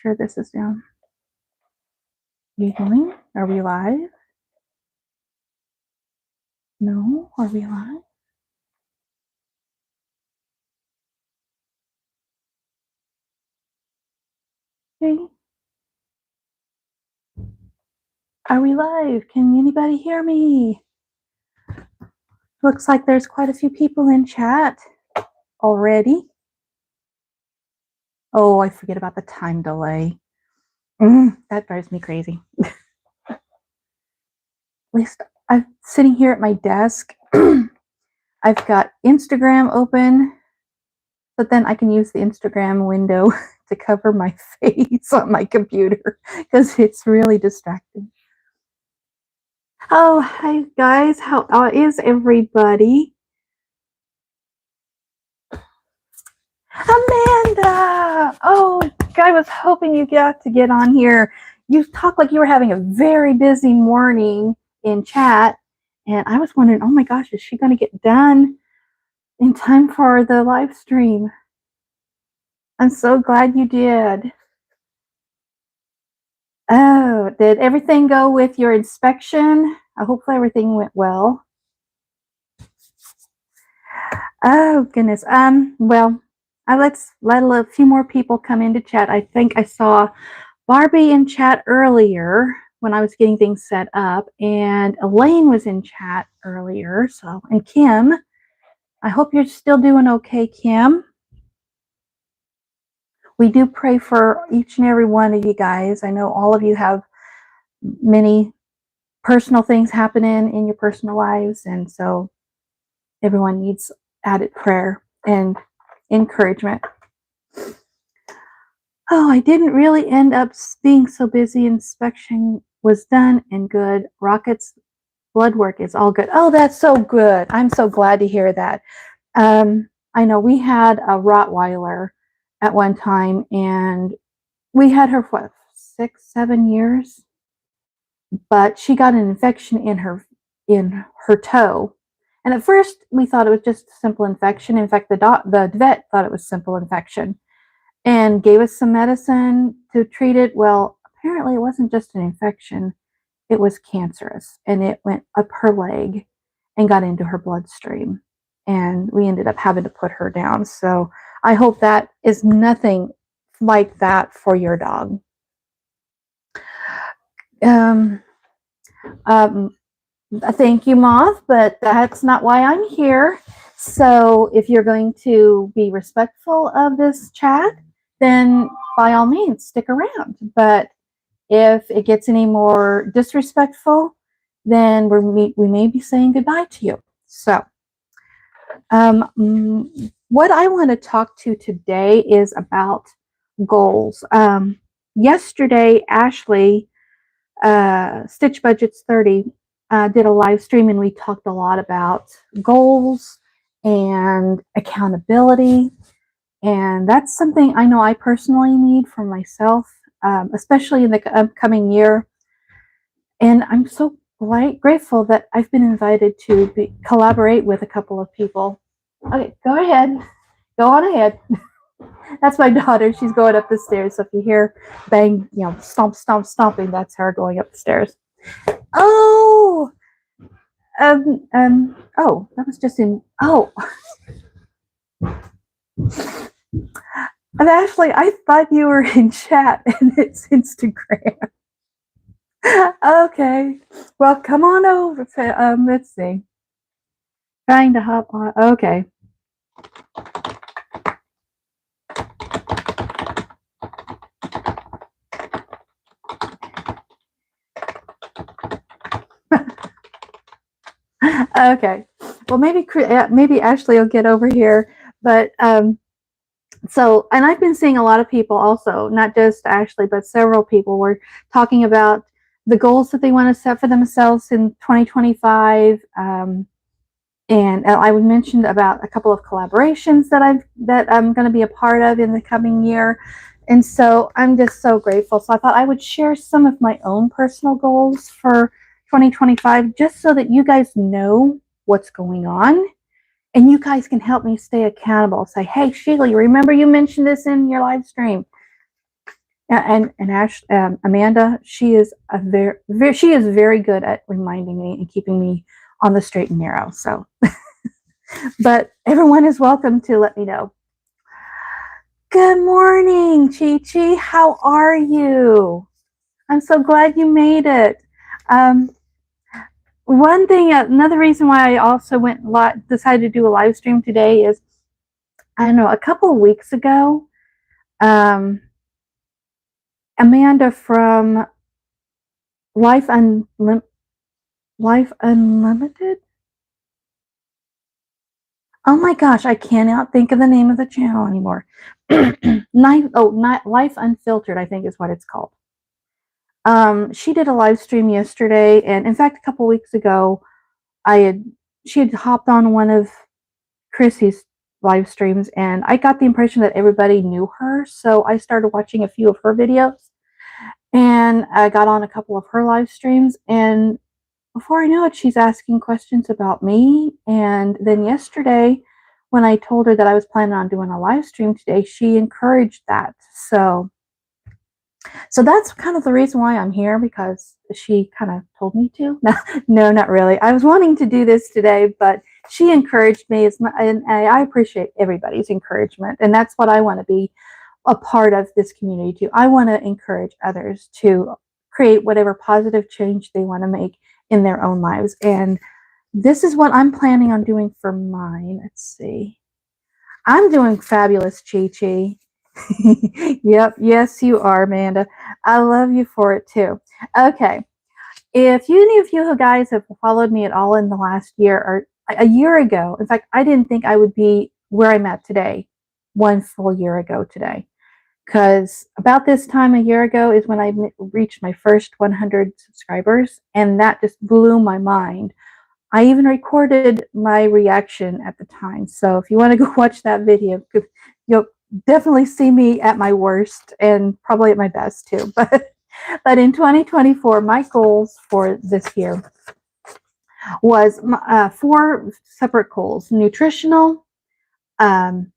sure this is down. You doing? Are we live? No? Are we live? Okay. Are we live? Can anybody hear me? Looks like there's quite a few people in chat already. Oh, I forget about the time delay. That drives me crazy. At least I'm sitting here at my desk. I've got Instagram open, but then I can use the Instagram window to cover my face on my computer because it's really distracting. Oh, hi guys. How is everybody? Amanda! Oh, I was hoping you got to get on here. You talked like you were having a very busy morning in chat, and I was wondering, oh my gosh, is she going to get done in time for the live stream? I'm so glad you did. Oh, did everything go with your inspection? Hopefully everything went well. Oh goodness. Well, let's let a few more people come into chat. I think I saw Barbie in chat earlier when I was getting things set up, and Elaine was in chat earlier. So, and Kim, I hope you're still doing okay, Kim. We do pray for each and every one of you guys. I know all of you have many personal things happening in your personal lives, and so everyone needs added prayer and encouragement. Oh, I didn't really end up being so busy. Inspection was done and good. Rocket's blood work is all good. Oh, that's so good. I'm so glad to hear that. I know we had a Rottweiler at one time, and we had her for 6-7 years, but she got an infection in her toe. And at first we thought it was just a simple infection. In fact, the vet thought it was simple infection and gave us some medicine to treat it. Well, apparently it wasn't just an infection. It was cancerous, and it went up her leg and got into her bloodstream. And we ended up having to put her down. So I hope that is nothing like that for your dog. Thank you, Moth, but that's not why I'm here. So if you're going to be respectful of this chat, then by all means, stick around. But if it gets any more disrespectful, then we may be saying goodbye to you. So what I want to talk to today is about goals. Yesterday, Ashley, Stitch Budgets 30, did a live stream, and we talked a lot about goals and accountability. And that's something I know I personally need for myself, especially in the upcoming year. And I'm so grateful that I've been invited to collaborate with a couple of people. Okay, go ahead. Go on ahead. That's my daughter. She's going up the stairs. So if you hear bang, stomp, stomp, stomping, that's her going up the stairs. Oh, oh, that was just in, oh. And Ashley, I thought you were in chat and it's Instagram. Okay. Well, come on over. Let's see. Trying to hop on. Okay. Okay. Well, maybe Ashley will get over here, but so, and I've been seeing a lot of people also, not just Ashley, but several people were talking about the goals that they want to set for themselves in 2025. And I mentioned about a couple of collaborations that I'm going to be a part of in the coming year. And so I'm just so grateful. So I thought I would share some of my own personal goals for 2025, just so that you guys know what's going on. And you guys can help me stay accountable. Say, hey, Sheila, you remember you mentioned this in your live stream? And Amanda, she is she is very good at reminding me and keeping me on the straight and narrow. So, but everyone is welcome to let me know. Good morning, Chi Chi. How are you? I'm so glad you made it. Um, One thing, another reason why I also decided to do a live stream today is, I don't know, a couple of weeks ago, um, Amanda from Life Life Unlimited. Oh my gosh, I cannot think of the name of the channel anymore. Not Life Unfiltered, I think is what it's called. She did a live stream yesterday, and in fact, a couple weeks ago, she had hopped on one of Chrissy's live streams, and I got the impression that everybody knew her, so I started watching a few of her videos, and I got on a couple of her live streams, and before I know it, she's asking questions about me. And then yesterday, when I told her that I was planning on doing a live stream today, she encouraged that. So that's kind of the reason why I'm here, because she kind of told me to. No, not really. I was wanting to do this today, but she encouraged me, and I appreciate everybody's encouragement. And that's what I want to be a part of this community too. I want to encourage others to create whatever positive change they want to make in their own lives. And this is what I'm planning on doing for mine. Let's see. I'm doing fabulous, Chi Chi. Yep, yes, you are, Amanda. I love you for it too. Okay. If any of you guys have followed me at all in the last year or a year ago, in fact, I didn't think I would be where I'm at today, one full year ago today. Because about this time a year ago is when I reached my first 100 subscribers, and that just blew my mind. I even recorded my reaction at the time. So if you want to go watch that video, you'll definitely see me at my worst and probably at my best too. But in 2024, my goals for this year was 4 separate goals: nutritional, um,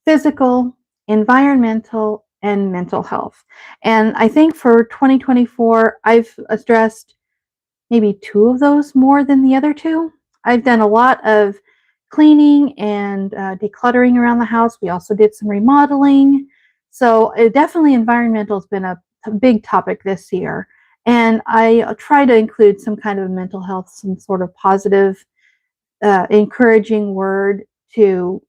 physical, environmental, and mental health. And I think for 2024, I've addressed maybe 2 of those more than the other 2. I've done a lot of cleaning and decluttering around the house. We also did some remodeling. So definitely environmental has been a big topic this year. And I try to include some kind of mental health, some sort of positive, encouraging word to,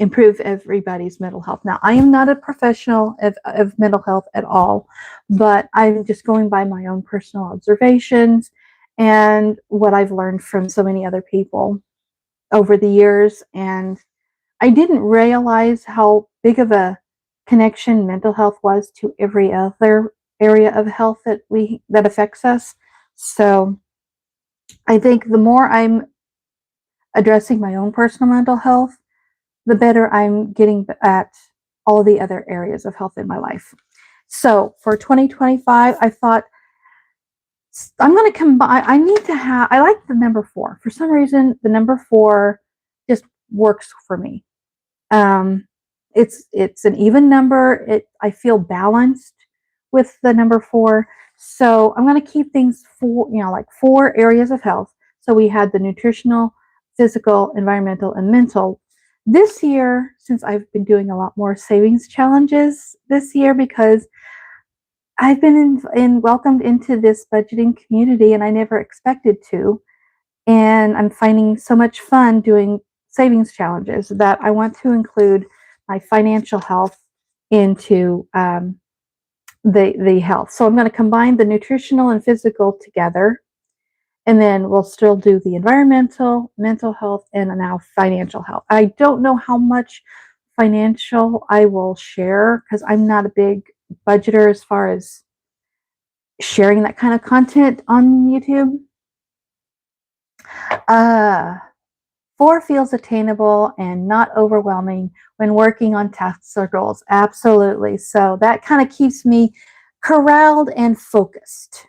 improve everybody's mental health. Now, I am not a professional of mental health at all, but I'm just going by my own personal observations and what I've learned from so many other people over the years. And I didn't realize how big of a connection mental health was to every other area of health that affects us. So I think the more I'm addressing my own personal mental health, the better I'm getting at all the other areas of health in my life. So for 2025, I thought I'm going to combine. I like the number 4. For some reason, the number 4 just works for me. It's an even number. I feel balanced with the number 4. So I'm going to keep things like 4 areas of health. So we had the nutritional, physical, environmental, and mental. This year, since I've been doing a lot more savings challenges this year, because I've been welcomed into this budgeting community and I never expected to. And I'm finding so much fun doing savings challenges that I want to include my financial health into the health. So I'm going to combine the nutritional and physical together. And then we'll still do the environmental, mental health, and now financial health. I don't know how much financial I will share because I'm not a big budgeter as far as sharing that kind of content on YouTube. 4 feels attainable and not overwhelming when working on tasks or goals. Absolutely. So that kind of keeps me corralled and focused,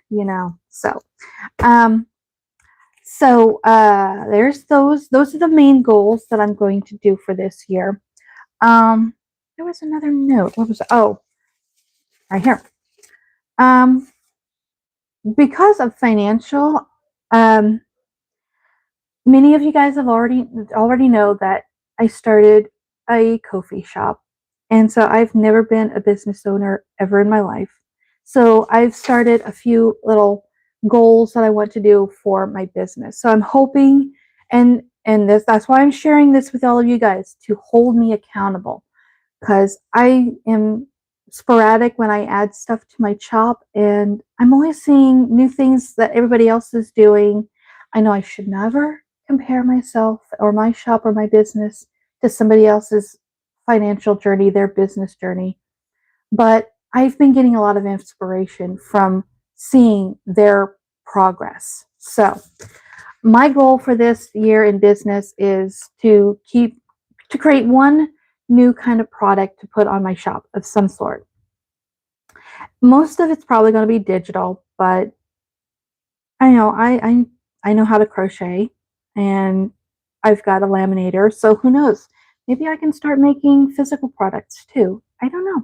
So there's those. Those are the main goals that I'm going to do for this year. There was another note. What was it? Oh, right here. Because of financial, many of you guys have already know that I started a coffee shop. And so I've never been a business owner ever in my life. So I've started a few little goals that I want to do for my business. So I'm hoping and that's why I'm sharing this with all of you guys, to hold me accountable, because I am sporadic when I add stuff to my shop, and I'm only seeing new things that everybody else is doing. I know I should never compare myself or my shop or my business to somebody else's financial journey, their business journey, but I've been getting a lot of inspiration from seeing their progress. So my goal for this year in business is to create one new kind of product to put on my shop of some sort. Most of it's probably going to be digital, but I know I know how to crochet, and I've got a laminator, so who knows? Maybe I can start making physical products too. I don't know.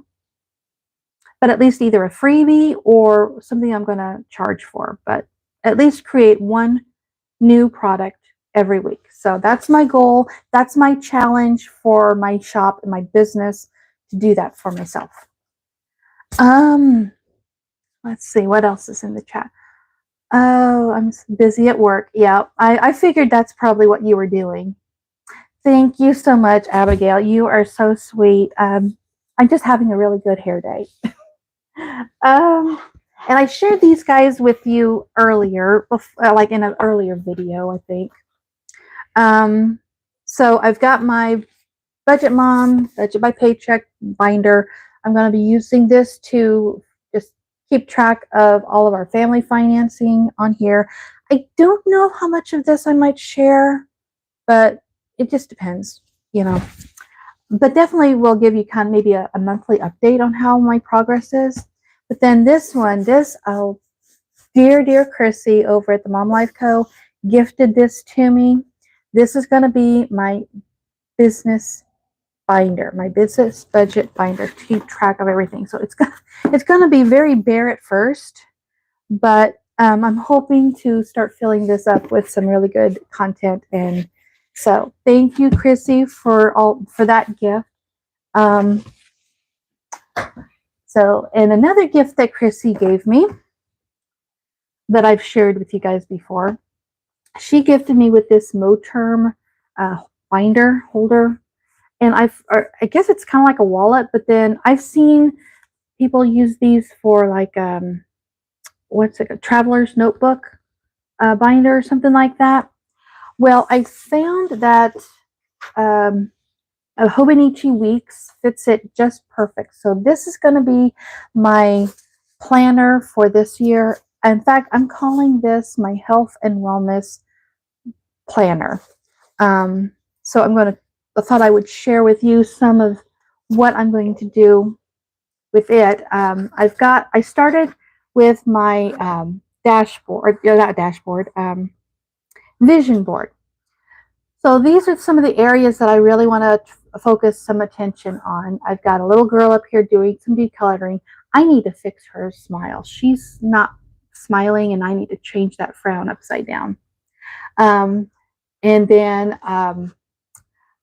But at least either a freebie or something I'm going to charge for, but at least create one new product every week. So that's my goal. That's my challenge for my shop and my business, to do that for myself. Um, let's see what else is in the chat. Oh, I'm busy at work. Yeah, I figured that's probably what you were doing. Thank you so much, Abigail. You are so sweet. I'm just having a really good hair day. And I shared these guys with you earlier, like in an earlier video, I think. So I've got my Budget Mom, Budget by Paycheck binder. I'm going to be using this to just keep track of all of our family financing on here. I don't know how much of this I might share, but it just depends, you know. But definitely will give you kind of maybe a monthly update on how my progress is. But then this one, dear Chrissy over at the Mom Life Co. gifted this to me. This is going to be my business binder, my business budget binder, to keep track of everything. So it's going to be very bare at first, but I'm hoping to start filling this up with some really good content. And so thank you, Chrissy, for that gift. And another gift that Chrissy gave me that I've shared with you guys before, she gifted me with this Moterm binder holder. And I guess it's kind of like a wallet, but then I've seen people use these for like, what's it, a traveler's notebook binder or something like that. Well, I found that a Hobonichi Weeks fits it just perfect. So this is going to be my planner for this year. In fact, I'm calling this my health and wellness planner. So I thought I would share with you some of what I'm going to do with it. I started with my vision board. So these are some of the areas that I really want to focus some attention on. I've got a little girl up here doing some decluttering. I need to fix her smile. She's not smiling, and I need to change that frown upside down. And then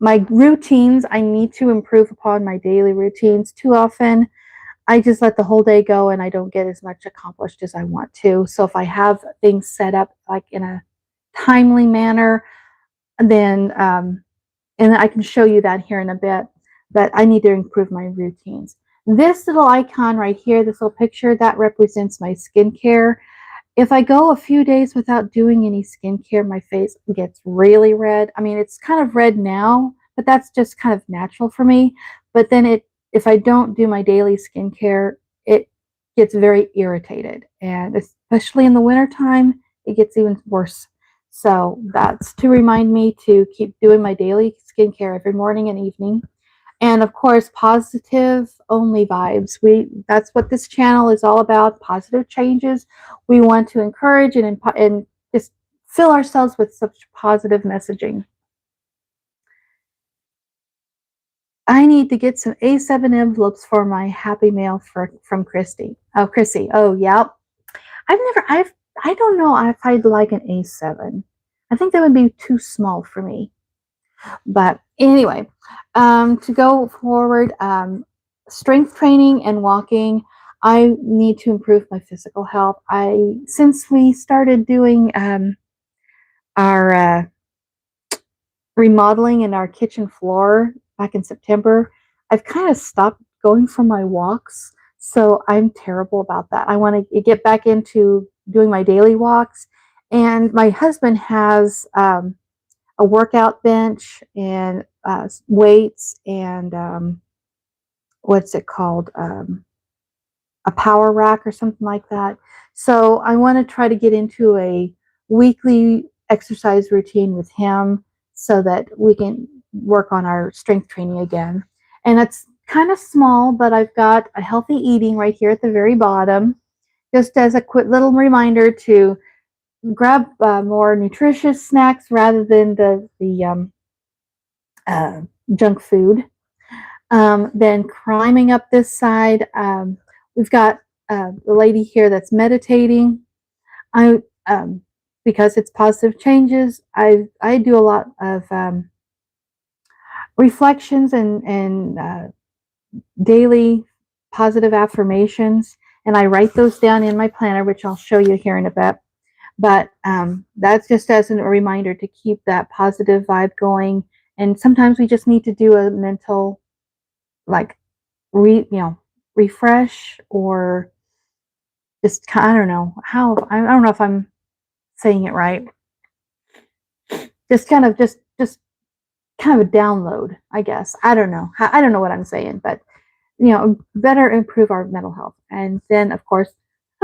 my routines, I need to improve upon my daily routines. Too often, I just let the whole day go and I don't get as much accomplished as I want to. So if I have things set up like in a timely manner, then and I can show you that here in a bit, but I need to improve my routines. This little icon right here, this little picture, that represents my skincare. If I go a few days without doing any skincare, my face gets really red. I mean, it's kind of red now, but that's just kind of natural for me. But then if I don't do my daily skincare, it gets very irritated. And especially in the wintertime, it gets even worse. So that's to remind me to keep doing my daily skincare every morning and evening. And of course, positive only vibes. That's what this channel is all about, positive changes. We want to encourage and just fill ourselves with such positive messaging. I need to get some A7 envelopes for my Happy Mail from Christy. Oh, Chrissy. Oh, yeah. I don't know if I'd like an A7. I think that would be too small for me. But anyway, to go forward, strength training and walking. I need to improve my physical health. Since we started doing our remodeling in our kitchen floor back in September, I've kind of stopped going for my walks. So I'm terrible about that. I want to get back into doing my daily walks. And my husband has a workout bench and weights and what's it called? A power rack or something like that. So I want to try to get into a weekly exercise routine with him so that we can work on our strength training again. And it's kind of small, but I've got a healthy eating right here at the very bottom, just as a quick little reminder to grab more nutritious snacks rather than the junk food. Then climbing up this side, we've got the lady here that's meditating. I because it's positive changes. I do a lot of reflections and daily positive affirmations, and I write those down in my planner, which I'll show you here in a bit. But that's just as a reminder to keep that positive vibe going. And sometimes we just need to do a mental, like, refresh, or just, I don't know how, I don't know if I'm saying it right. Just kind of just kind of a download, I guess. I don't know. I don't know what I'm saying, but better improve our mental health. And then, of course,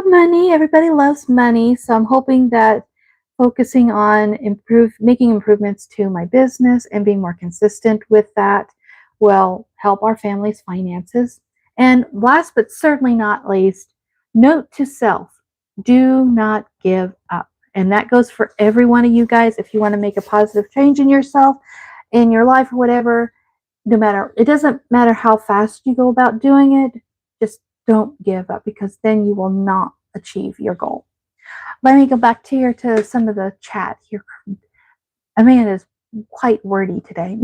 money. Everybody loves money. So I'm hoping that focusing on making improvements to my business and being more consistent with that will help our family's finances. And last but certainly not least, note to self, do not give up. And that goes for every one of you guys. If you want to make a positive change in yourself, in your life, or whatever, it doesn't matter how fast you go about doing it, just don't give up, because then you will not achieve your goal. Let me go back to some of the chat here. Amanda is quite wordy today.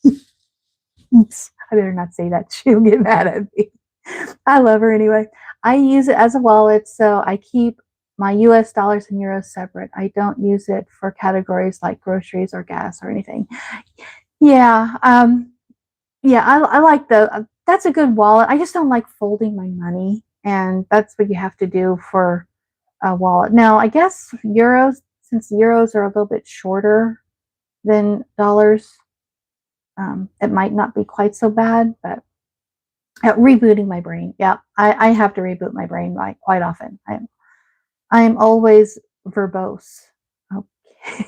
I better not say that. She'll get mad at me. I love her anyway. I use it as a wallet, so I keep my US dollars and euros separate. I don't use it for categories like groceries or gas or anything. Yeah, I like that's a good wallet. I just don't like folding my money, and that's what you have to do for a wallet. Now, I guess since euros are a little bit shorter than dollars, it might not be quite so bad, but rebooting my brain. Yeah, I have to reboot my brain quite often. I am always verbose. Okay.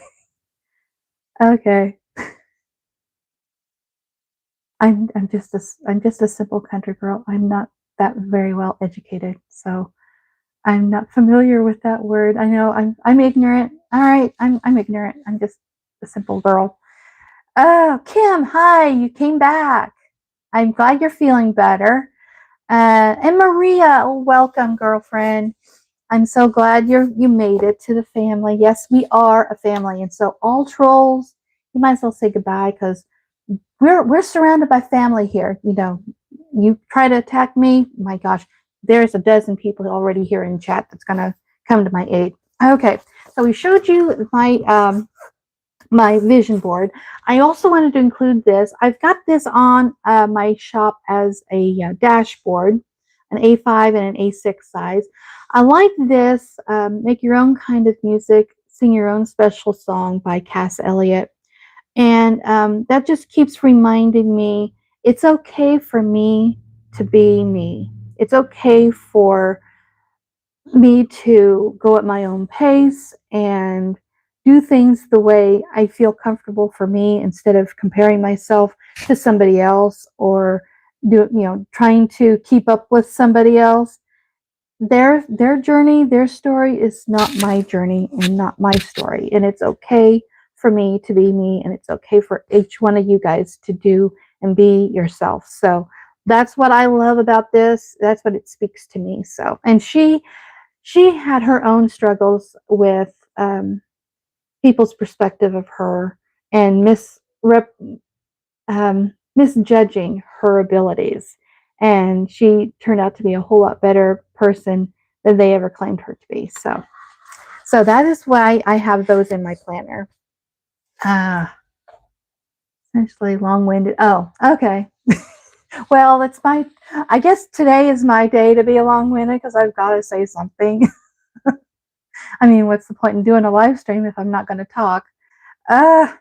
Okay. I'm just a simple country girl. I'm not that very well educated, so I'm not familiar with that word. I know I'm ignorant. All right, I'm ignorant. I'm just a simple girl. Oh, Kim, hi, you came back. I'm glad you're feeling better. And Maria, welcome, girlfriend. I'm so glad you made it to the family. Yes, we are a family, and so all trolls, you might as well say goodbye, because we're surrounded by family here. You try to attack me, my gosh, there's a dozen people already here in chat that's gonna come to my aid. Okay, so we showed you my vision board. I also wanted to include this. I've got this on my shop as a dashboard, an A5 and an A6 size. I like this. Make your own kind of music, sing your own special song by Cass Elliot. And that just keeps reminding me it's okay for me to be me. It's okay for me to go at my own pace and do things the way I feel comfortable for me, instead of comparing myself to somebody else, or trying to keep up with somebody else. Their journey, their story is not my journey and not my story. And it's okay for me to be me, and it's okay for each one of you guys to do and be yourself. So that's what I love about this. That's what it speaks to me. So, and she had her own struggles with people's perspective of her and misjudging her abilities. And she turned out to be a whole lot better person than they ever claimed her to be. So that is why I have those in my planner. Essentially long-winded. Oh, okay. Well, I guess today is my day to be long-winded because I've got to say something. I mean, what's the point in doing a live stream if I'm not going to talk? All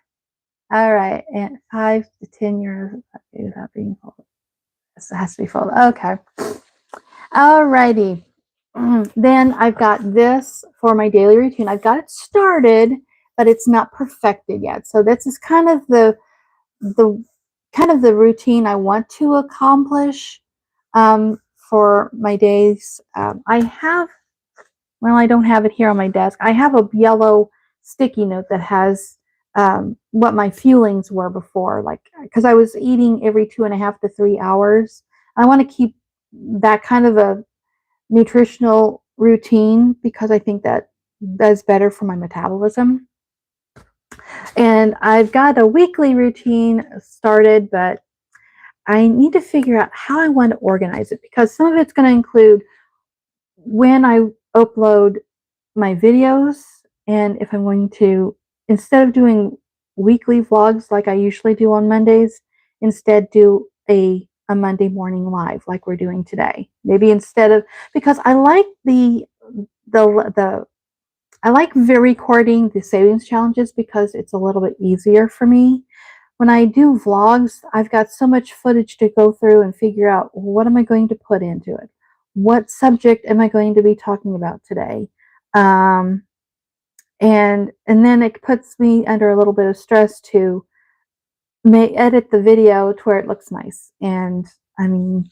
right. And 5 to 10 years without being folded. This has to be folded. Okay. All righty. Then I've got this for my daily routine. I've got it started, but it's not perfected yet. So this is kind of the routine I want to accomplish for my days. I don't have it here on my desk. I have a yellow sticky note that has what my fuelings were before, like, because I was eating every 2.5 to 3 hours. I want to keep that kind of a nutritional routine because I think that is better for my metabolism. And I've got a weekly routine started, but I need to figure out how I want to organize it because some of it's going to include when I upload my videos, and if I'm going to, instead of doing weekly vlogs like I usually do on Mondays, instead do a Monday morning live like we're doing today. Maybe instead of, because I like I like recording the savings challenges because it's a little bit easier for me. When I do vlogs, I've got so much footage to go through and figure out what am I going to put into it? What subject am I going to be talking about today? And then it puts me under a little bit of stress to edit the video to where it looks nice. And I mean,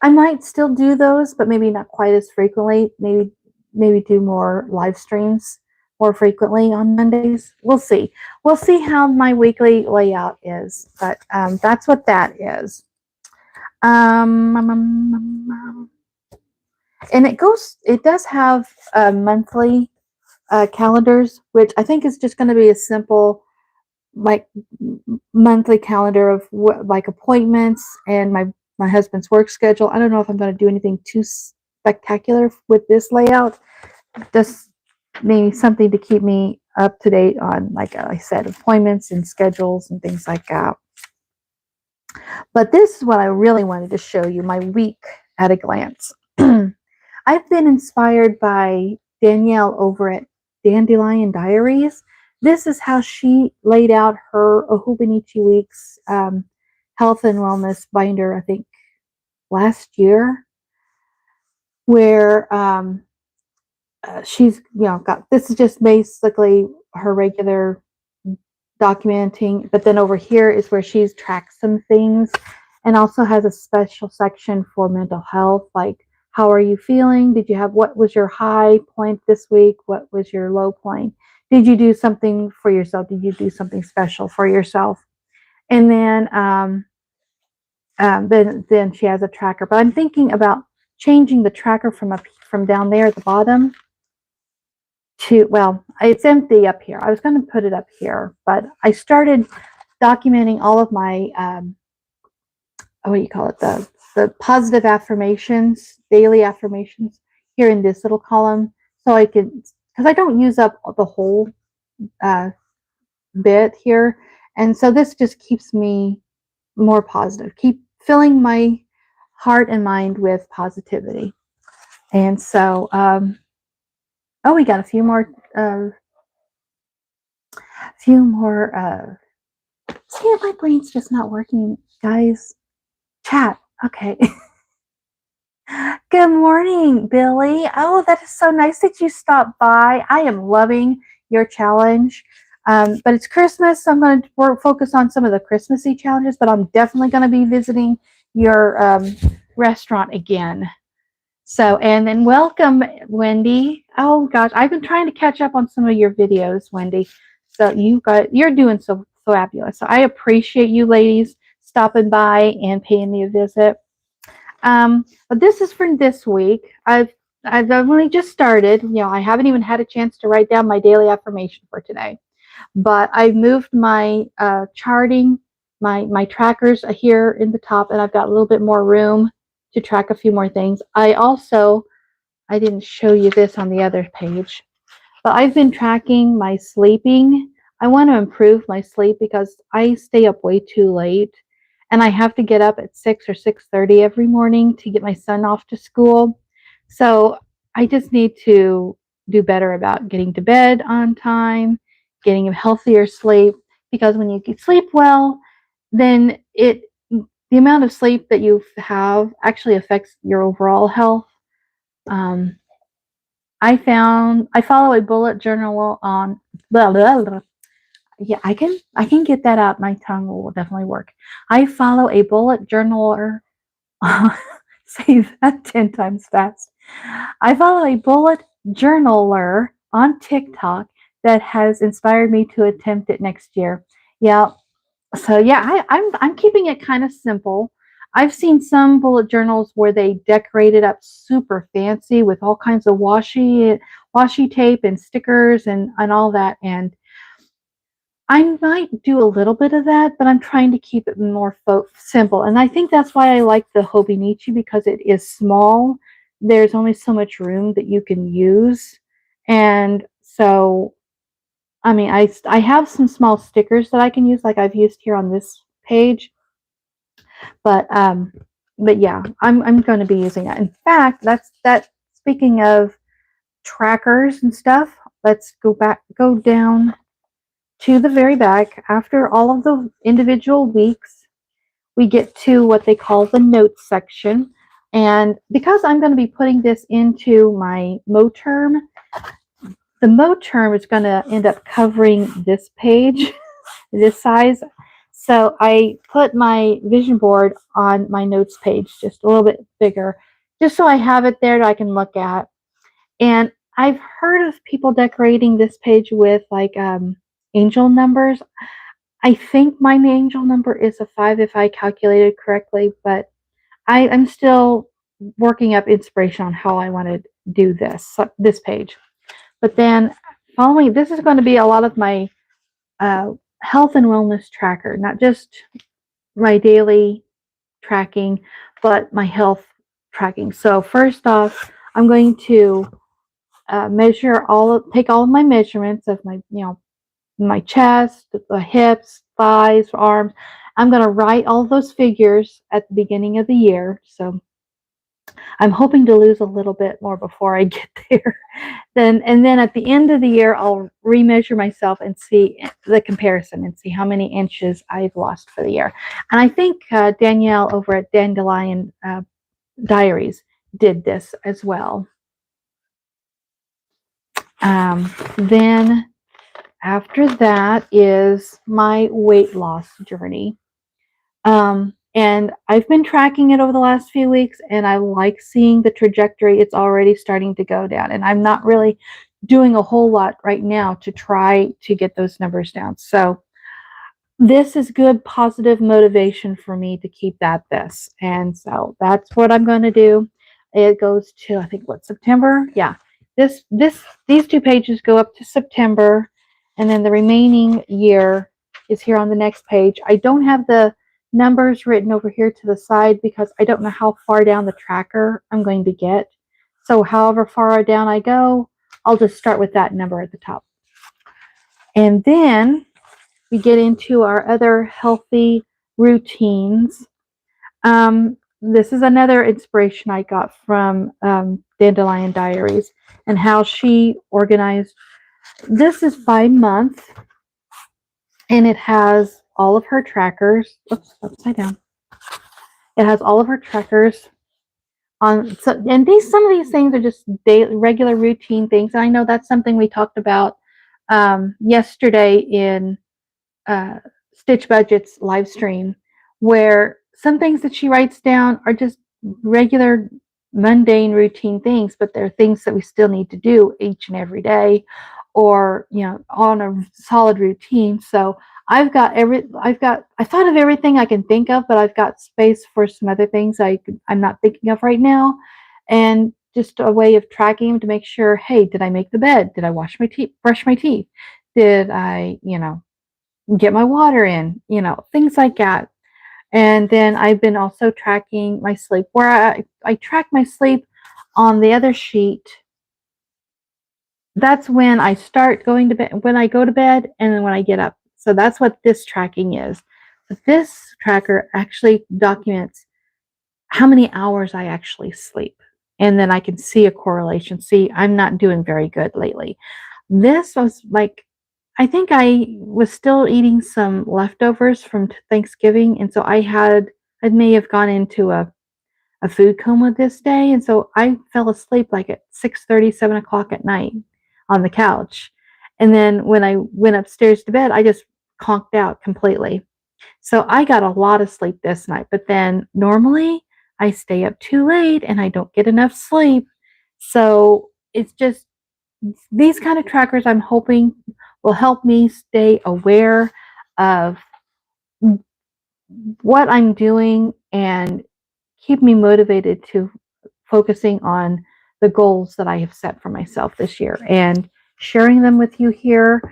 I might still do those, but maybe not quite as frequently. Maybe do more live streams more frequently on Mondays. We'll see. We'll see how my weekly layout is, but that's what that is. And it does have monthly calendars, which I think is just going to be a simple like monthly calendar of like appointments and my husband's work schedule. I don't know if I'm going to do anything too spectacular with this layout. Just maybe something to keep me up to date on, like I said, appointments and schedules and things like that. But this is what I really wanted to show you, my week at a glance. I've been inspired by Danielle over at Dandelion Diaries. This is how she laid out her Hobonichi Weeks health and wellness binder, I think, last year, where she's, got, this is just basically her regular documenting, but then over here is where she's tracked some things and also has a special section for mental health, like how are you feeling? What was your high point this week? What was your low point? Did you do something for yourself? Did you do something special for yourself? And then she has a tracker, but I'm thinking about changing the tracker from down there at the bottom to, well, it's empty up here. I was going to put it up here, but I started documenting all of my, what do you call it? The positive affirmations, daily affirmations here in this little column. So I could, because I don't use up the whole bit here. And so this just keeps me more positive, keep filling my heart and mind with positivity. And so, oh, we got a few more, see, my brain's just not working, guys. Chat. Okay. Good morning, Billy. Oh, that is so nice that you stopped by. I am loving your challenge. But it's Christmas, so I'm going to focus on some of the Christmassy challenges, but I'm definitely going to be visiting your restaurant again. So, and then welcome, Wendy. Oh gosh, I've been trying to catch up on some of your videos, Wendy. So you're doing so fabulous. So I appreciate you ladies stopping by and paying me a visit. But this is for this week. I've only just started. I haven't even had a chance to write down my daily affirmation for today. But I've moved my charting, my trackers here in the top, and I've got a little bit more room to track a few more things. I didn't show you this on the other page, but I've been tracking my sleeping. I want to improve my sleep because I stay up way too late, and I have to get up at 6 or 6:30 every morning to get my son off to school. So I just need to do better about getting to bed on time, getting a healthier sleep, because when you sleep well, then the amount of sleep that you have actually affects your overall health. Um, I follow a bullet journal on blah, blah, blah. Yeah, I can get that out. My tongue will definitely work. I follow a bullet journaler. Say that 10 times fast. I follow a bullet journaler on TikTok that has inspired me to attempt it next year. Yeah. So yeah, I'm keeping it kind of simple. I've seen some bullet journals where they decorate it up super fancy with all kinds of washi tape and stickers and all that. And I might do a little bit of that, but I'm trying to keep it more simple. And I think that's why I like the Hobonichi, because it is small. There's only so much room that you can use. And so, I mean, I have some small stickers that I can use, like I've used here on this page. But yeah, I'm going to be using that. In fact, that. Speaking of trackers and stuff, let's go down to the very back. After all of the individual weeks, we get to what they call the notes section. And because I'm going to be putting this into my Mo term, the Mo term is going to end up covering this page, this size. So I put my vision board on my notes page just a little bit bigger, just so I have it there that I can look at. And I've heard of people decorating this page with like angel numbers. I think my angel number is a 5 if I calculated correctly, but I'm still working up inspiration on how I want to do this page. But then following, this is going to be a lot of my health and wellness tracker, not just my daily tracking, but my health tracking. So first off, I'm going to take all of my measurements of my chest, the hips, thighs, arms. I'm going to write all those figures at the beginning of the year. So I'm hoping to lose a little bit more before I get there. And then at the end of the year, I'll remeasure myself and see the comparison and see how many inches I've lost for the year. And I think Danielle over at Dandelion Diaries did this as well. Then after that is my weight loss journey. And I've been tracking it over the last few weeks, and I like seeing the trajectory. It's already starting to go down, and I'm not really doing a whole lot right now to try to get those numbers down. So this is good, positive motivation for me to keep at this. And so that's what I'm going to do. It goes to, I think, what, September? Yeah. These two pages go up to September, and then the remaining year is here on the next page. I don't have the numbers written over here to the side because I don't know how far down the tracker I'm going to get. So however far down I go, I'll just start with that number at the top. And then we get into our other healthy routines. This is another inspiration I got from Dandelion Diaries and how she organized. This is by month, and it has all of her trackers. Oops, upside down. It has all of her trackers on. So, and some of these things are just regular routine things. And I know that's something we talked about yesterday in Stitch Budget's live stream, where some things that she writes down are just regular mundane routine things, but they're things that we still need to do each and every day, or on a solid routine. So I thought of everything I can think of, but I've got space for some other things I'm not thinking of right now. And just a way of tracking to make sure, hey, did I make the bed? Did I wash my teeth, brush my teeth? Did I, get my water in? Things like that. And then I've been also tracking my sleep where I track my sleep on the other sheet. That's when I start going to bed, when I go to bed, and then when I get up. So that's what this tracking is. But this tracker actually documents how many hours I actually sleep. And then I can see a correlation. See, I'm not doing very good lately. This was like, I think I was still eating some leftovers from Thanksgiving. And so I may have gone into a food coma this day. And so I fell asleep like at 6:30, 7 o'clock at night on the couch. And then when I went upstairs to bed, I just conked out completely. So I got a lot of sleep this night. But then normally I stay up too late and I don't get enough sleep. So it's just these kind of trackers I'm hoping will help me stay aware of what I'm doing and keep me motivated to focusing on the goals that I have set for myself this year. And sharing them with you here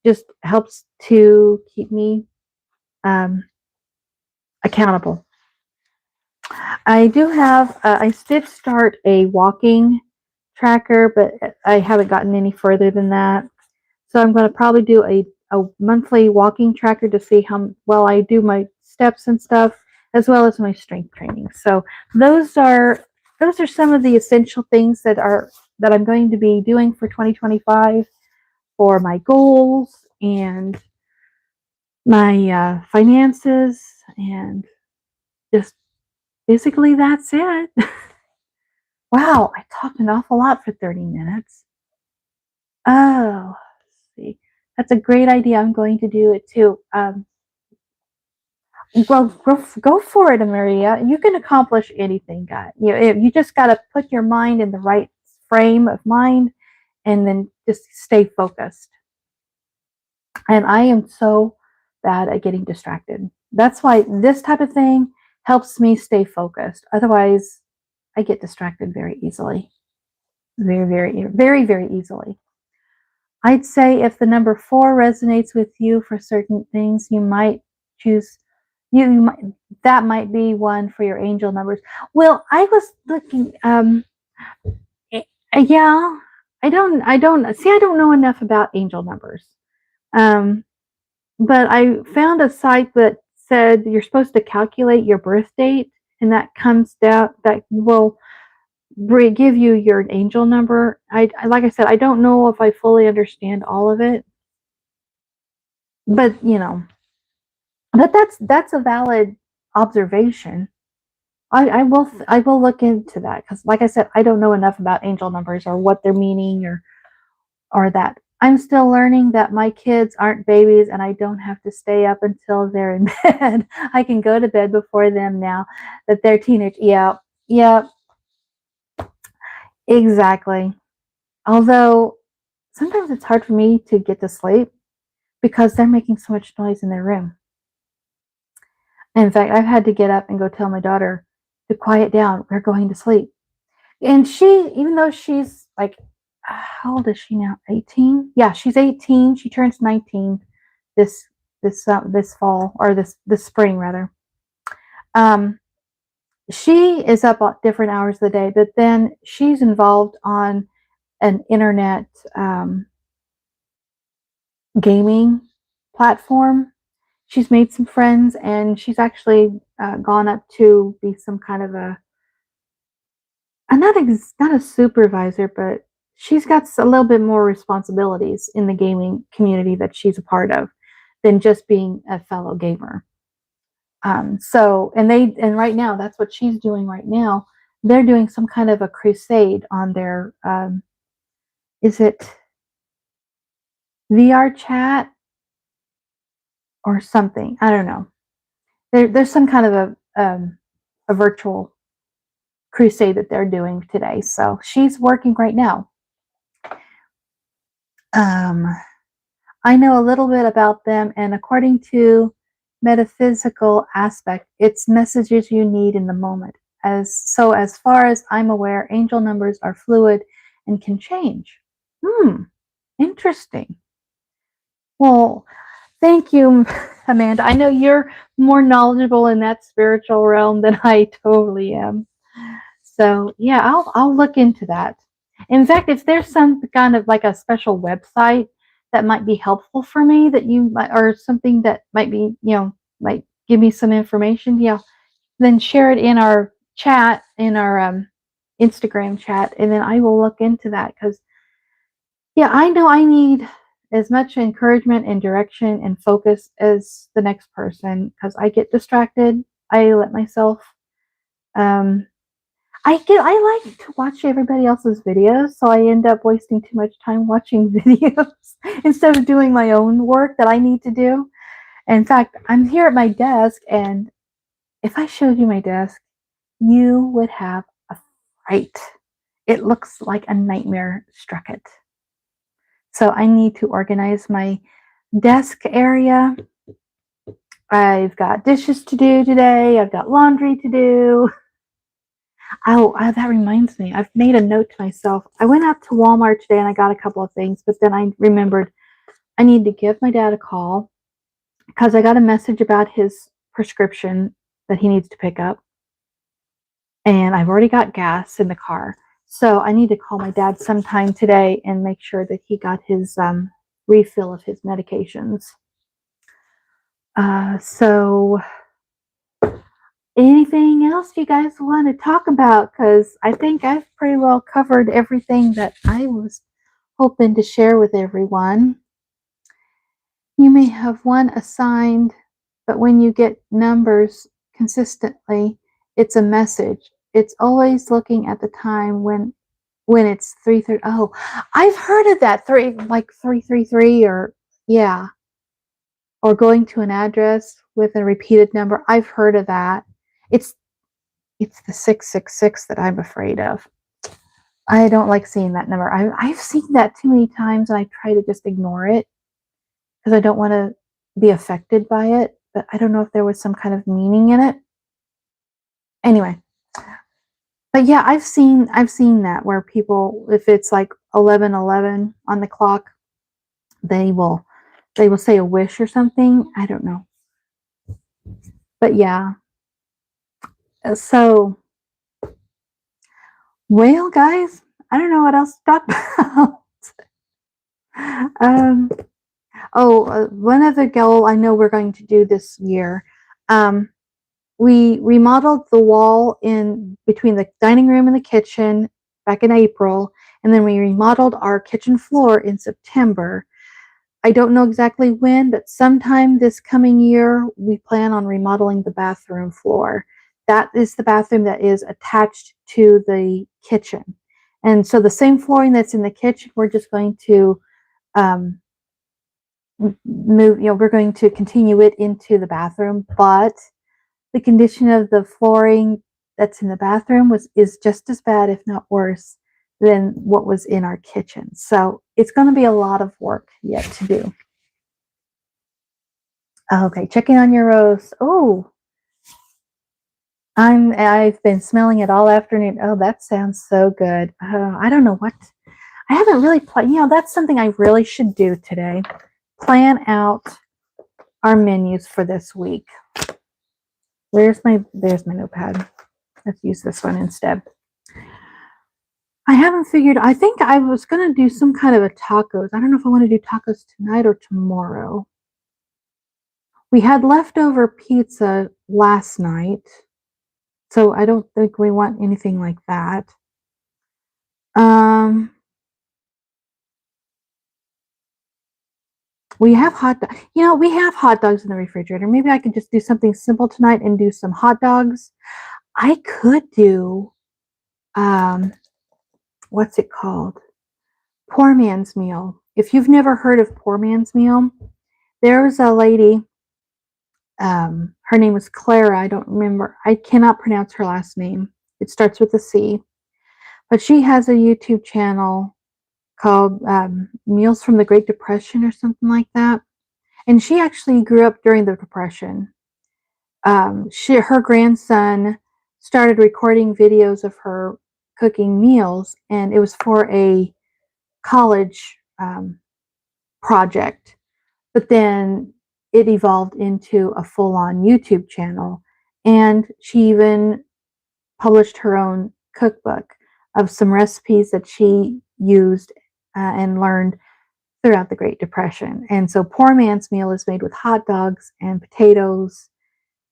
just helps to keep me um, accountable. I do have, I did start a walking tracker, but I haven't gotten any further than that. So I'm going to probably do a monthly walking tracker to see how well I do my steps and stuff, as well as my strength training. So those are some of the essential things that I'm going to be doing for 2025 for my goals and my finances, and just basically that's it. Wow, I talked an awful lot for 30 minutes. Oh, let's see. That's a great idea. I'm going to do it too. Well, go for it, Maria. You can accomplish anything, God. You just got to put your mind in the right frame of mind and then just stay focused. And I am so bad at getting distracted. That's why this type of thing helps me stay focused. Otherwise, I get distracted very easily. Very, very, very, very easily. I'd say if the number 4 resonates with you for certain things, you might choose you might, that might be one for your angel numbers. Well, I was looking yeah, I don't know enough about angel numbers. Um but I found a site that said you're supposed to calculate your birth date, and that comes down that will give you your angel number. Like I said, I don't know if I fully understand all of it, but but that's a valid observation. I will look into that because, like I said, I don't know enough about angel numbers or what they're meaning or that. I'm still learning that my kids aren't babies and I don't have to stay up until they're in bed. I can go to bed before them now that they're teenage. Yeah, yeah, exactly. Although sometimes it's hard for me to get to sleep because they're making so much noise in their room. In fact, I've had to get up and go tell my daughter to quiet down. We're going to sleep. And she, even though she's like, how old is she now? 18? Yeah, she's 18. She turns 19 this this fall, or this spring rather. Um, she is up at different hours of the day, but then she's involved on an internet gaming platform. She's made some friends, and she's actually gone up to be some kind of not a supervisor, but she's got a little bit more responsibilities in the gaming community that she's a part of than just being a fellow gamer. And right now that's what she's doing right now. They're doing some kind of a crusade on their is it VR chat or something? I don't know. There's some kind of a virtual crusade that they're doing today. So she's working right now. Um, I know a little bit about them, and according to metaphysical aspect, it's messages you need in the moment. As far as I'm aware, angel numbers are fluid and can change. Interesting. Well, thank you, Amanda. I know you're more knowledgeable in that spiritual realm than I totally am. So yeah, I'll look into that. In fact, if there's some kind of like a special website that might be helpful for me, that you might, or something that might be, might give me some information, then share it in our chat, in our Instagram chat, and then I will look into that because yeah, I know I need as much encouragement and direction and focus as the next person because I get distracted. I let myself um I like to watch everybody else's videos, so I end up wasting too much time watching videos instead of doing my own work that I need to do. In fact, I'm here at my desk, and if I showed you my desk, you would have a fright. It looks like a nightmare struck it. So I need to organize my desk area. I've got dishes to do today. I've got laundry to do. Oh, that reminds me. I've made a note to myself. I went out to Walmart today and I got a couple of things, but then I remembered I need to give my dad a call because I got a message about his prescription that he needs to pick up. And I've already got gas in the car. So I need to call my dad sometime today and make sure that he got his refill of his medications. So anything else you guys want to talk about? Because I think I've pretty well covered everything that I was hoping to share with everyone. You may have one assigned, but when you get numbers consistently, it's a message. It's always looking at the time when it's 3:30. Oh, I've heard of that. 333 or yeah, or going to an address with a repeated number. I've heard of that. It's it's the 666 that I'm afraid of. I don't like seeing that number. I've seen that too many times and I try to just ignore it because I don't want to be affected by it. But I don't know if there was some kind of meaning in it. Anyway, but yeah, I've seen that where people, if it's like 11:11 on the clock, they will say a wish or something. I don't know. But yeah. So, well, guys, I don't know what else to talk about. um, one other goal I know we're going to do this year. We remodeled the wall in between the dining room and the kitchen back in April, and then we remodeled our kitchen floor in September. I don't know exactly when, but sometime this coming year, we plan on remodeling the bathroom floor. That is the bathroom that is attached to the kitchen. And so the same flooring that's in the kitchen, we're just going to um, move, we're going to continue it into the bathroom, but the condition of the flooring that's in the bathroom is just as bad, if not worse, than what was in our kitchen. So it's going to be a lot of work yet to do. Okay, checking on your rose. Oh, I've been smelling it all afternoon. Oh, that sounds so good. I don't know what. I haven't really planned. That's something I really should do today. Plan out our menus for this week. There's my notepad. Let's use this one instead. I haven't figured. I think I was going to do some kind of a tacos. I don't know if I want to do tacos tonight or tomorrow. We had leftover pizza last night, so I don't think we want anything like that. We have hot dogs. We have hot dogs in the refrigerator. Maybe I could just do something simple tonight and do some hot dogs. I could do, what's it called? Poor man's meal. If you've never heard of poor man's meal, there's a lady. Her name was Clara. I don't remember. I cannot pronounce her last name. It starts with a C. But she has a YouTube channel called Meals from the Great Depression or something like that. And she actually grew up during the Depression. Her grandson started recording videos of her cooking meals, and it was for a college project. But then it evolved into a full-on YouTube channel, and she even published her own cookbook of some recipes that she used and learned throughout the Great Depression. And so Poor Man's Meal is made with hot dogs and potatoes,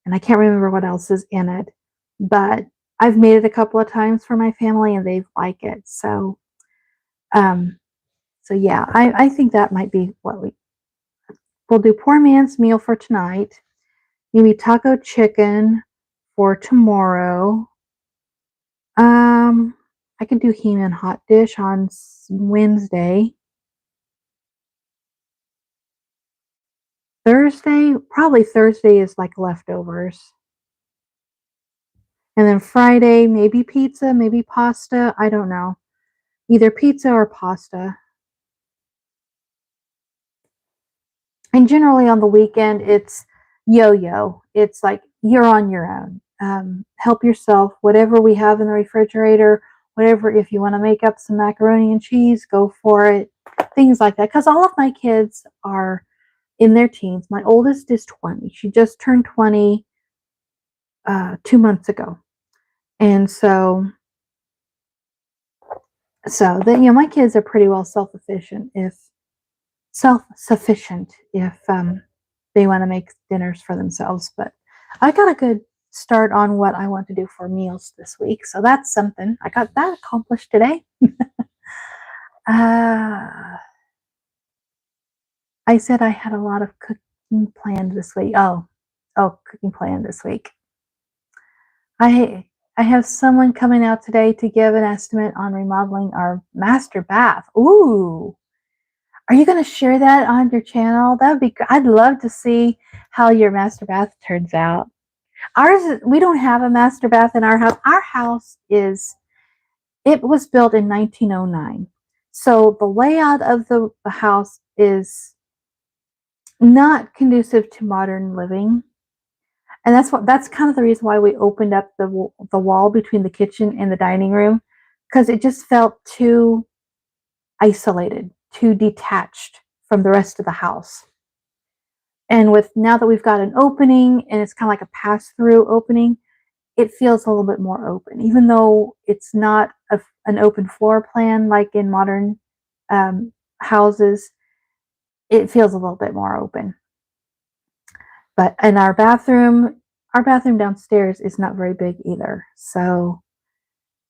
and I can't remember what else is in it, but I've made it a couple of times for my family and they've liked it. So, so yeah, I think that might be what we'll do. Poor Man's Meal for tonight. Maybe taco chicken for tomorrow. I could do He-Man hot dish on Wednesday. Thursday, probably Thursday is like leftovers. And then Friday, maybe pizza, maybe pasta. I don't know. Either pizza or pasta. And generally on the weekend, it's yo-yo. It's like you're on your own. Help yourself. Whatever we have in the refrigerator, whatever, if you want to make up some macaroni and cheese, go for it. Things like that. Because all of my kids are in their teens. My oldest is 20. She just turned 20 2 months ago. And so my kids are pretty well self-sufficient if they want to make dinners for themselves. But I got a good start on what I want to do for meals this week. So that's something. I got that accomplished today. I said I had a lot of cooking planned this week. Cooking planned this week. I have someone coming out today to give an estimate on remodeling our master bath. Ooh. Are you going to share that on your channel? That would be good. I'd love to see how your master bath turns out. We don't have a master bath in our house. Our house it was built in 1909. So the layout of the house is not conducive to modern living. And that's kind of the reason why we opened up the wall between the kitchen and the dining room, because it just felt too isolated, too detached from the rest of the house. And now that we've got an opening and it's kind of like a pass-through opening, it feels a little bit more open, even though it's not an open floor plan like in modern houses. It feels a little bit more open. But in our bathroom downstairs is not very big either. So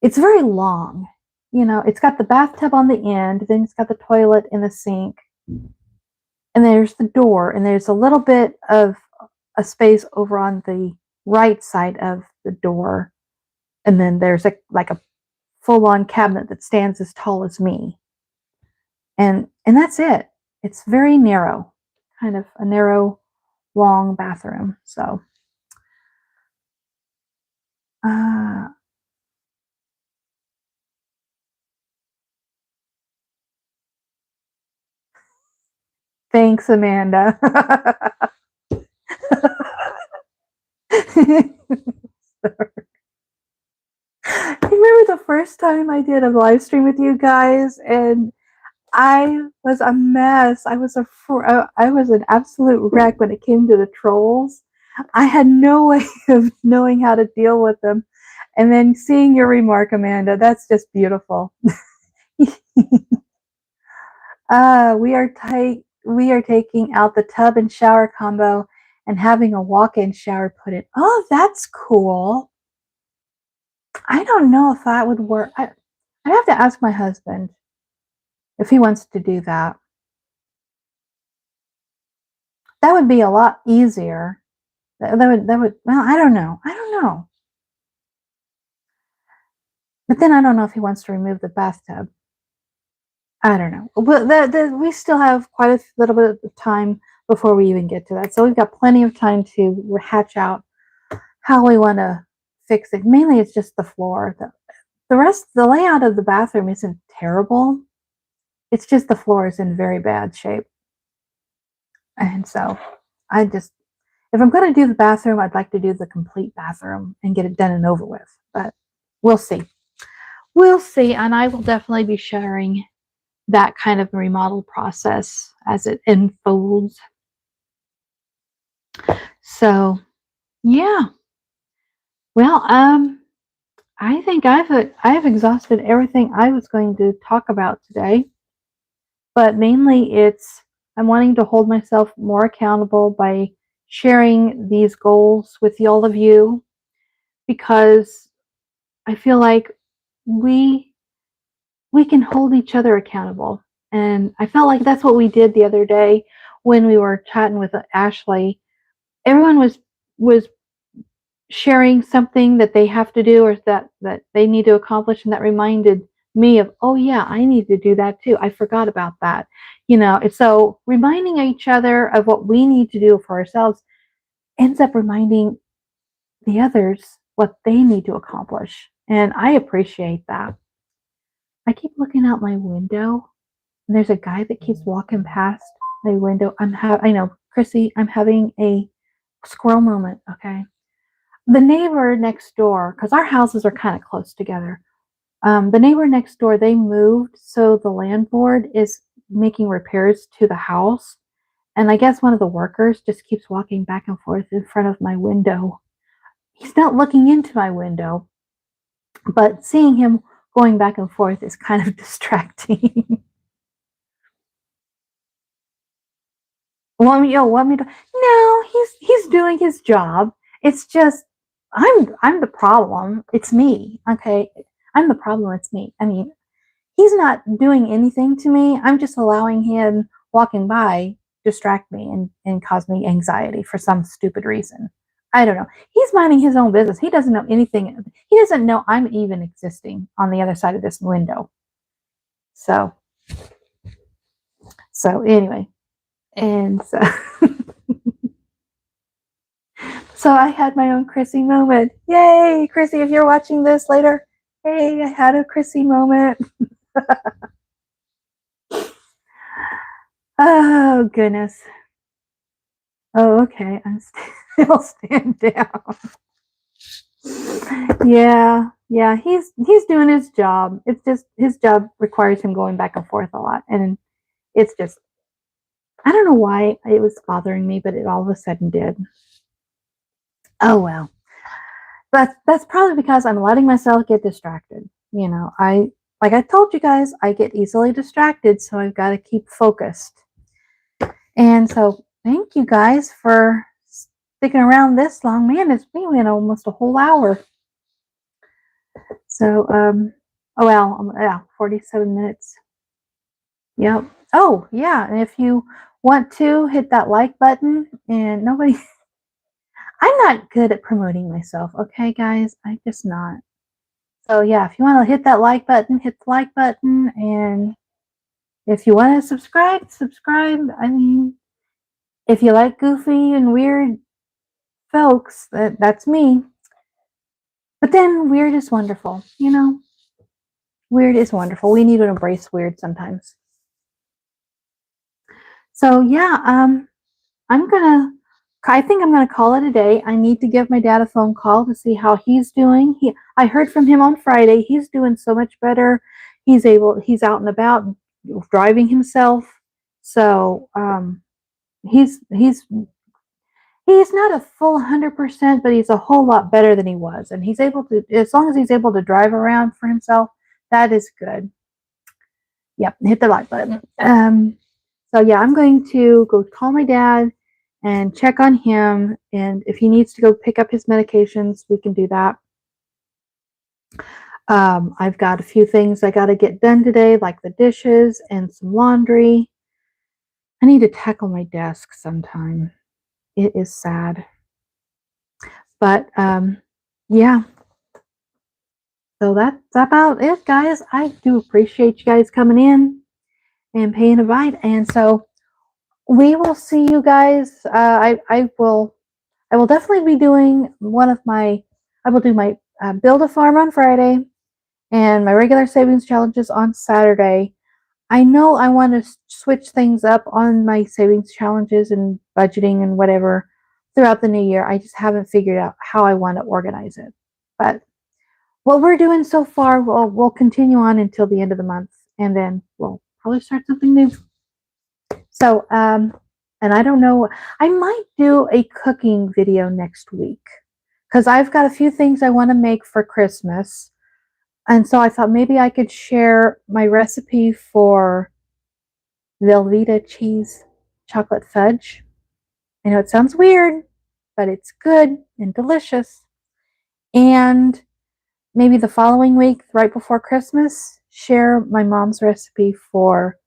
it's very long. It's got the bathtub on the end, then it's got the toilet and the sink. And there's the door, and there's a little bit of a space over on the right side of the door. And then there's like a full-on cabinet that stands as tall as me. And that's it. It's very narrow, kind of a narrow, long bathroom. So thanks, Amanda. I remember the first time I did a live stream with you guys, and I was a mess. I was an absolute wreck when it came to the trolls. I had no way of knowing how to deal with them. And then seeing your remark, Amanda, that's just beautiful. We are taking out the tub and shower combo and having a walk-in shower put in. Oh, that's cool. I don't know if that would work. I'd have to ask my husband if he wants to do that. That would be a lot easier. That would, well, I don't know. But then I don't know if he wants to remove the bathtub. I don't know. But we still have quite a little bit of time before we even get to that. So we've got plenty of time to hatch out how we want to fix it. Mainly it's just the floor. The layout of the bathroom isn't terrible. It's just the floor is in very bad shape. And so I just, if I'm going to do the bathroom, I'd like to do the complete bathroom and get it done and over with. But we'll see. We'll see. And I will definitely be sharing that kind of remodel process as it unfolds. So, yeah. Well, I think I've exhausted everything I was going to talk about today. But mainly I'm wanting to hold myself more accountable by sharing these goals with all of you, because I feel like we we can hold each other accountable. And I felt like that's what we did the other day when we were chatting with Ashley. Everyone was sharing something that they have to do, or that they need to accomplish, and that reminded me of, oh yeah, I need to do that too. I forgot about that. It's so reminding each other of what we need to do for ourselves ends up reminding the others what they need to accomplish. And I appreciate that. I keep looking out my window, and there's a guy that keeps walking past my window. I know, Chrissy, I'm having a squirrel moment, okay? The neighbor next door, because our houses are kind of close together, the neighbor next door, they moved, so the landlord is making repairs to the house. And I guess one of the workers just keeps walking back and forth in front of my window. He's not looking into my window, but seeing him going back and forth is kind of distracting. Want me to? No, he's doing his job. It's just I'm the problem. It's me. Okay, I'm the problem. It's me. I mean, he's not doing anything to me. I'm just allowing him walking by distract me and cause me anxiety for some stupid reason. I don't know. He's minding his own business. He doesn't know anything. He doesn't know I'm even existing on the other side of this window. So anyway, and so so I had my own Chrissy moment. Yay, Chrissy! If you're watching this later, hey, I had a Chrissy moment. Oh goodness. Oh, okay. I'm still stand down. Yeah. He's doing his job. It's just his job requires him going back and forth a lot, and it's just, I don't know why it was bothering me, but it all of a sudden did. Oh well. But that's probably because I'm letting myself get distracted. Like I told you guys, I get easily distracted, so I've got to keep focused. And so thank you guys for sticking around this long. Man, it's been almost a whole hour. So, oh well, yeah, 47 minutes. Yep. Oh, yeah, and if you want to hit that like button, and nobody, I'm not good at promoting myself, okay, guys? I'm just not. So, yeah, if you want to hit that like button, hit the like button, and if you want to subscribe. I mean, if you like goofy and weird folks, that's me. But then weird is wonderful, Weird is wonderful. We need to embrace weird sometimes. So yeah, I think I'm gonna call it a day. I need to give my dad a phone call to see how he's doing. I heard from him on Friday. He's doing so much better. He's out and about driving himself. So he's not a full 100%, but he's a whole lot better than he was. And he's able to, as long as he's able to drive around for himself, that is good. Yep, hit the like button. So yeah, I'm going to go call my dad and check on him. And if he needs to go pick up his medications, we can do that. I've got a few things I got to get done today, like the dishes and some laundry. I need to tackle my desk sometime. It is sad. But yeah. So that's about it, guys. I do appreciate you guys coming in and paying a bite. And so we will see you guys. I will definitely be doing I will do my build a farm on Friday and my regular savings challenges on Saturday. I know I want to switch things up on my savings challenges and budgeting and whatever throughout the new year. I just haven't figured out how I want to organize it. But what we're doing so far, we'll continue on until the end of the month, and then we'll probably start something new. So, and I don't know, I might do a cooking video next week because I've got a few things I want to make for Christmas. And so I thought maybe I could share my recipe for Velveeta cheese chocolate fudge. I know it sounds weird, but it's good and delicious. And maybe the following week, right before Christmas, share my mom's recipe for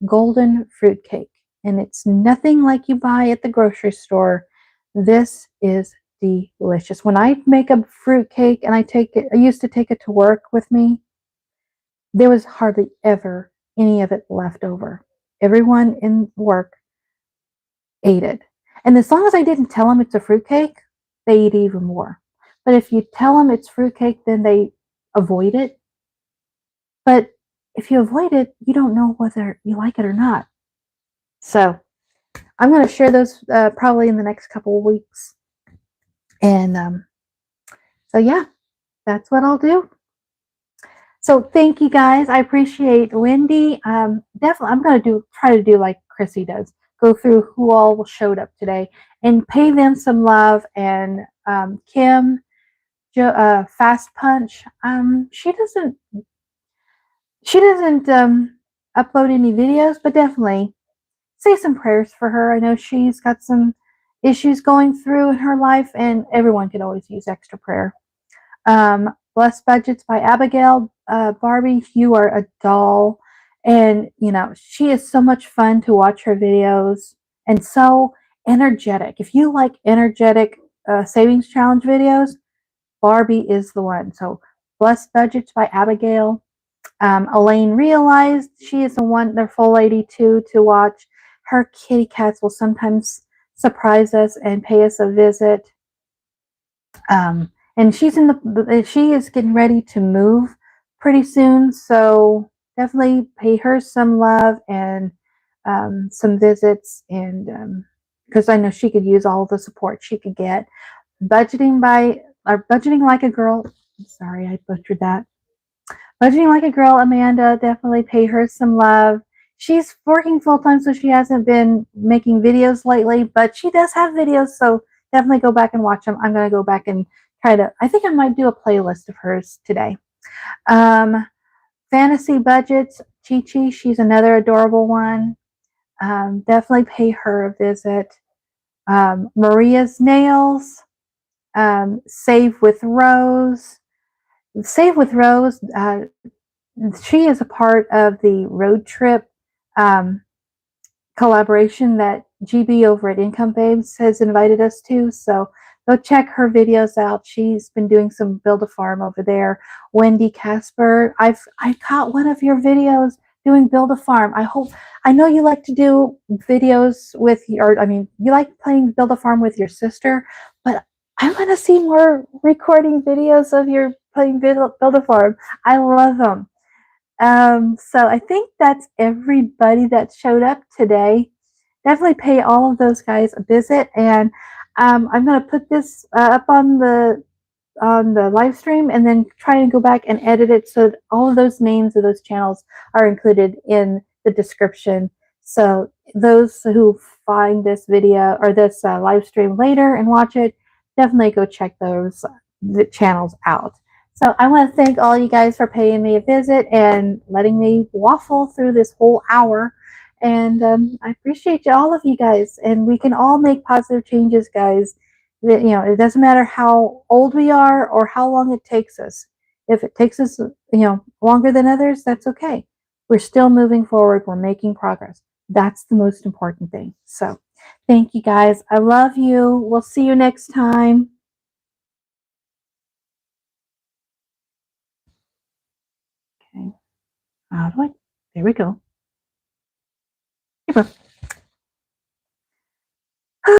golden fruit cake. And it's nothing like you buy at the grocery store. This is delicious. When I make a fruit cake and I used to take it to work with me, there was hardly ever any of it left over. Everyone in work ate it. And as long as I didn't tell them it's a fruitcake, they eat even more. But if you tell them it's fruitcake, then they avoid it. But if you avoid it, you don't know whether you like it or not. So I'm going to share those probably in the next couple of weeks. And so, yeah, that's what I'll do. So thank you guys. I appreciate Wendy. Definitely, I'm going to try to do like Chrissy does. Go through who all showed up today and pay them some love. And Kim, Fast Punch. She doesn't upload any videos, but definitely say some prayers for her. I know she's got some issues going through in her life, and everyone could always use extra prayer. Blessed Budgets by Abigail. Barbie, you are a doll. And, she is so much fun to watch her videos and so energetic. If you like energetic savings challenge videos, Barbie is the one. So, Blessed Budgets by Abigail. Elaine Realized, she is a wonderful lady too to watch. Her kitty cats will sometimes surprise us and pay us a visit. And she is getting ready to move pretty soon, so definitely pay her some love and some visits, and because I know she could use all the support she could get. Budgeting like a girl. Sorry, I butchered that. Budgeting like a girl, Amanda, definitely pay her some love. She's working full time, so she hasn't been making videos lately, but she does have videos, so definitely go back and watch them. I'm going to go back and I think I might do a playlist of hers today. Fantasy Budgets, Chi Chi, she's another adorable one. Definitely pay her a visit. Maria's Nails, Save with Rose. Save with Rose, she is a part of the road trip um, collaboration that GB over at Income Babes has invited us to. So go check her videos out. She's been doing some Build a Farm over there. Wendy Casper, I caught one of your videos doing Build a Farm. I know you like to do videos with you like playing Build a Farm with your sister, but I want to see more recording videos of your playing Build a Farm. I love them. So I think that's everybody that showed up today. Definitely pay all of those guys a visit, and I'm going to put this up on the live stream, and then try and go back and edit it so that all of those names of those channels are included in the description. So those who find this video or this live stream later and watch it, definitely go check the channels out. So I want to thank all you guys for paying me a visit and letting me waffle through this whole hour. And I appreciate all of you guys. And we can all make positive changes, guys. It doesn't matter how old we are or how long it takes us. If it takes us, longer than others, that's okay. We're still moving forward. We're making progress. That's the most important thing. So thank you guys. I love you. We'll see you next time. Okay. There we go. Here we go.